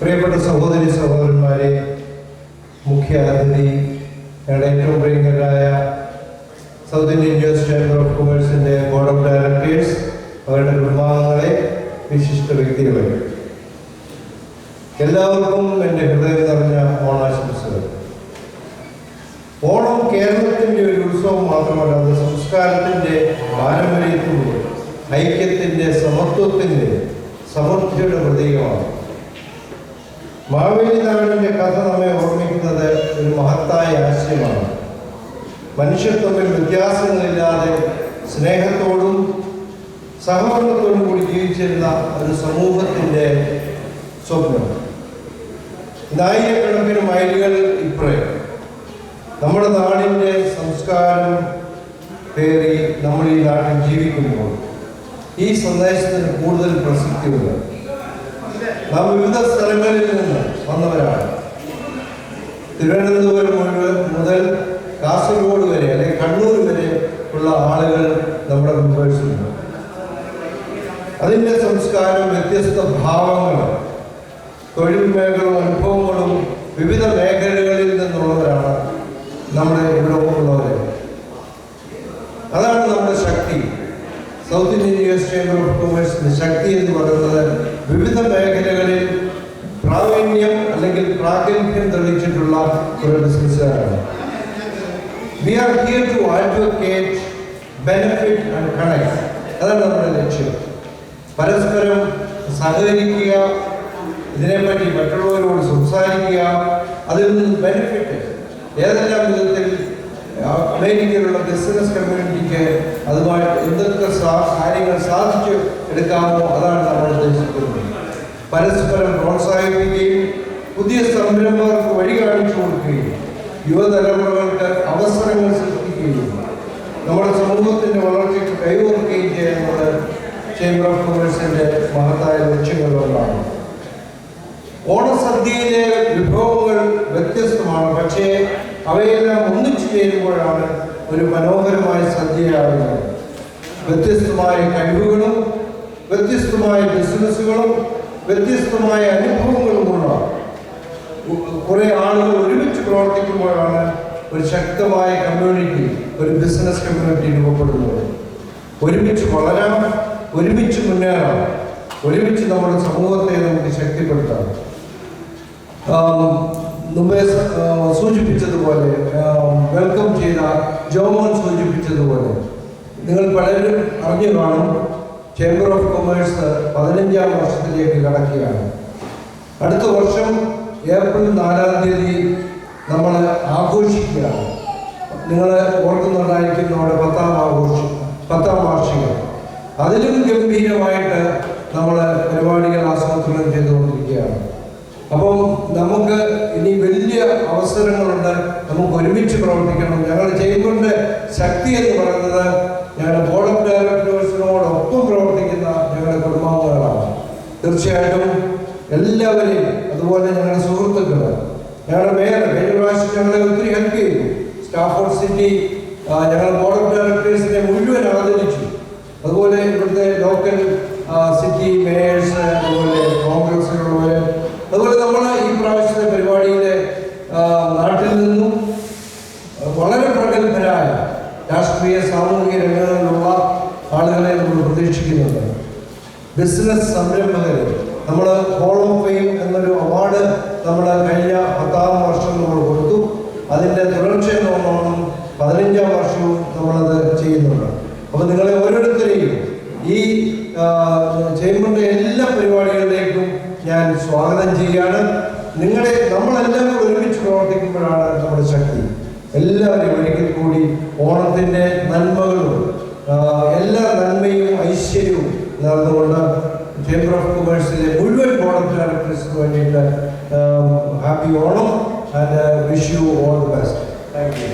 പ്രിയപ്പെട്ട സഹോദരി സഹോദരന്മാരെ, മുഖ്യ അതിഥി, ഞങ്ങളുടെ ഏറ്റവും പ്രിയങ്കരായ South Indian youth chamber of കൊമേഴ്സിൻ്റെ ബോർഡ് ഓഫ് ഡയറക്ടേഴ്സ്, അവരുടെ കുടുംബാംഗങ്ങളെ, വിശിഷ്ട വ്യക്തികളെ, എല്ലാവർക്കും എൻ്റെ ഹൃദയം നിറഞ്ഞ ഓണാശംസകൾ. ഓണം കേരളത്തിൻ്റെ ഒരു ഉത്സവം മാത്രമല്ല, അത് സംസ്കാരത്തിൻ്റെ, പാരമ്പര്യത്തിൻ്റെ, ഐക്യത്തിൻ്റെ, സമത്വത്തിൻ്റെ, സമൃദ്ധിയുടെ പ്രതീകമാണ്. മാവേലി നാടിൻ്റെ കഥ നമ്മെ ഓർമ്മിക്കുന്നത് ഒരു മഹത്തായ ആശയമാണ്. മനുഷ്യർ തമ്മിൽ വ്യത്യാസങ്ങളില്ലാതെ സ്നേഹത്തോടും സഹകരണത്തോടും കൂടി ജീവിച്ചിരുന്ന ഒരു സമൂഹത്തിൻ്റെ സ്വപ്നം. ആയിരക്കണക്കിന് മൈലുകൾ ഇപ്പുറം നമ്മുടെ നാടിൻ്റെ സംസ്കാരം പേറി നമ്മൾ ഈ നാട്ടിൽ ജീവിക്കുമ്പോൾ ഈ സന്ദേശത്തിന് കൂടുതൽ പ്രസക്തിയുണ്ട്. നാം വിവിധ സ്ഥലങ്ങളിൽ നിന്ന് വന്നവരാണ്. തിരുവനന്തപുരം മുതൽ കാസർഗോഡ് വരെ അല്ലെങ്കിൽ കണ്ണൂർ വരെ ഉള്ള ആളുകൾ നമ്മുടെ മെമ്പേഴ്സിലുണ്ട്. അതിൻ്റെ സംസ്കാരം, വ്യത്യസ്ത ഭാവങ്ങളും തൊഴിൽ മേഖലകളും അനുഭവങ്ങളും വിവിധ മേഖലകളിൽ നിന്നുള്ളവരാണ് നമ്മുടെ ഇവിടെ ഉള്ളവർ. അതാണ് നമ്മുടെ ശക്തി. South Indian youth chamber of കൊമേഴ്സിന്റെ ശക്തി എന്ന് പറയുന്നത് വിവിധ മേഖലകളിൽ പ്രാവീണ്യം അല്ലെങ്കിൽ പ്രാഗൽഭ്യം തെളിയിച്ചിട്ടുള്ള ഒരു ബിസിനസ്സുകാരാണ്. We are here to advocate, benefit and connect. അതാണ് നമ്മുടെ ലക്ഷ്യം. പരസ്പരം സഹകരിക്കുക, ഇതിനെപ്പറ്റി മറ്റുള്ളവരോട് സംസാരിക്കുക, അതിൽ നിന്ന് ബെനിഫിറ്റ് ഏതെല്ലാം വിധത്തിൽ അമേരിക്കയിലുള്ള ബിസിനസ് കമ്മ്യൂണിറ്റിക്ക് അതുമായിട്ട് എന്തൊക്കെ കാര്യങ്ങൾ സാധിച്ചു എടുക്കാമോ അതാണ് നമ്മൾ ഉദ്ദേശിക്കുന്നത്. പരസ്പരം പ്രോത്സാഹിപ്പിക്കുകയും പുതിയ സംരംഭകർക്ക് വഴി കാണിച്ചു കൊടുക്കുകയും യുവതലമുറകൾക്ക് അവസരങ്ങൾ സൃഷ്ടിക്കുകയും നമ്മുടെ സമൂഹത്തിൻ്റെ വളർച്ചയ്ക്ക് കൈകോർക്കുകയും ചെയ്യുന്നത് ചേംബർ ഓഫ് കൊമേഴ്സിൻ്റെ മഹത്തായ ലക്ഷ്യങ്ങളിലൊന്നാണ്. ഓണസദ്യയിലെ വിഭവങ്ങൾ വ്യത്യസ്തമാണ്, പക്ഷേ അവയെല്ലാം ഒന്നിച്ചു ചേരുമ്പോഴാണ് ഒരു മനോഹരമായ സദ്യയാകുന്നത്. വ്യത്യസ്തമായ കഴിവുകളും വ്യത്യസ്തമായ ബിസിനസ്സുകളും വ്യത്യസ്തമായ അനുഭവങ്ങളുമുള്ള കുറേ ആളുകൾ ഒരുമിച്ച് പ്രവർത്തിക്കുമ്പോഴാണ് ഒരു ശക്തമായ കമ്മ്യൂണിറ്റി, ഒരു ബിസിനസ് കമ്മ്യൂണിറ്റി രൂപപ്പെടുന്നത്. ഒരുമിച്ച് വളരാം, ഒരുമിച്ച് മുന്നേറാം, ഒരുമിച്ച് നമ്മുടെ സമൂഹത്തെ നമുക്ക് ശക്തിപ്പെടുത്താം. മുമ്പേ സൂചിപ്പിച്ചതുപോലെ, വെൽക്കം ചെയ്ത ജോമോൻ സൂചിപ്പിച്ചതുപോലെ, നിങ്ങൾ പലരും അറിഞ്ഞു കാണും, ചേംബർ ഓഫ് കൊമേഴ്സ് 15ാം വർഷത്തിലേക്ക് കടക്കുകയാണ്. അടുത്ത വർഷം ഏപ്രിൽ 4-ാം തീയതി നമ്മൾ ആഘോഷിക്കുകയാണ്. നിങ്ങൾ ഓർക്കുന്നുണ്ടായിരിക്കും നമ്മുടെ 10ാം വാർഷികം. അതിലും ഗംഭീരമായിട്ട് നമ്മൾ പരിപാടികൾ ആസൂത്രണം ചെയ്തുകൊണ്ടിരിക്കുകയാണ്. അപ്പം നമുക്ക് ഇനി വലിയ അവസരങ്ങളുണ്ട്. നമുക്ക് ഒരുമിച്ച് പ്രവർത്തിക്കണം. ഞങ്ങളുടെ ചേംബറിൻ്റെ ശക്തി എന്ന് പറയുന്നത് ഞങ്ങളുടെ ബോർഡ് ഓഫ് ഡയറക്ടേഴ്സിനോടൊപ്പം പ്രവർത്തിക്കുന്ന ഞങ്ങളുടെ കുടുംബാംഗങ്ങളാണ്. തീർച്ചയായിട്ടും എല്ലാവരെയും, അതുപോലെ ഞങ്ങളുടെ സുഹൃത്തുക്കൾ, ഞങ്ങളുടെ മേയർ കഴിഞ്ഞ പ്രാവശ്യം ഞങ്ങളെ ഒത്തിരി ഹെൽപ്പ് ചെയ്തു. സ്റ്റാഫോർഡ് സിറ്റി ഞങ്ങളുടെ ബോർഡ് ഓഫ് ഡയറക്ടേഴ്സിനെ മുഴുവൻ ആദരിച്ചു. അതുപോലെ ഇവിടുത്തെ ലോക്കൽ സിറ്റി മേയേഴ്സ്, അതുപോലെ കോൺഗ്രസിലുള്ളവർ, അതുപോലെ നമ്മൾ ഈ പ്രാവശ്യത്തെ പരിപാടിയിലെ നാട്ടിൽ നിന്നും വളരെ പ്രഗത്ഭരായ രാഷ്ട്രീയ സാമൂഹിക രംഗങ്ങളിലുള്ള ആളുകളെ നമ്മൾ പ്രതീക്ഷിക്കുന്നുണ്ട്. ബിസിനസ് സംരംഭകർ, നമ്മൾ ഹോൾ ഓഫ് ഫെയിം എന്നൊരു അവാർഡ് നമ്മൾ കഴിഞ്ഞ 10ാം വർഷം നമ്മൾ കൊടുത്തു. അതിൻ്റെ തുടർച്ചയെന്നോണം 15ാം വർഷവും നമ്മളത് ചെയ്യുന്നുണ്ട്. അപ്പോൾ നിങ്ങളെ ഓരോരുത്തരെയും ഈ ചേംബറിൻ്റെ എല്ലാ പരിപാടികളിലേക്കും ഞാൻ സ്വാഗതം ചെയ്യുകയാണ്. നമ്മളെല്ലാം കൂടി ഒരുമിച്ച് പ്രവർത്തിക്കുമ്പോഴാണ് നമ്മുടെ ശക്തി. എല്ലാവരെയും ഒരിക്കൽ കൂടി ഓണത്തിൻ്റെ നന്മകളും എല്ലാ നന്മയും ഐശ്വര്യവും നേർന്നുകൊണ്ട് ചേംബർ ഓഫ് കൊമേഴ്സിലെ മുഴുവൻ ബോർഡ് ഓഫ് ഡയറക്ടേഴ്സിന് വേണ്ടിയിട്ട് happy Onam and wish you all the best. Thank you.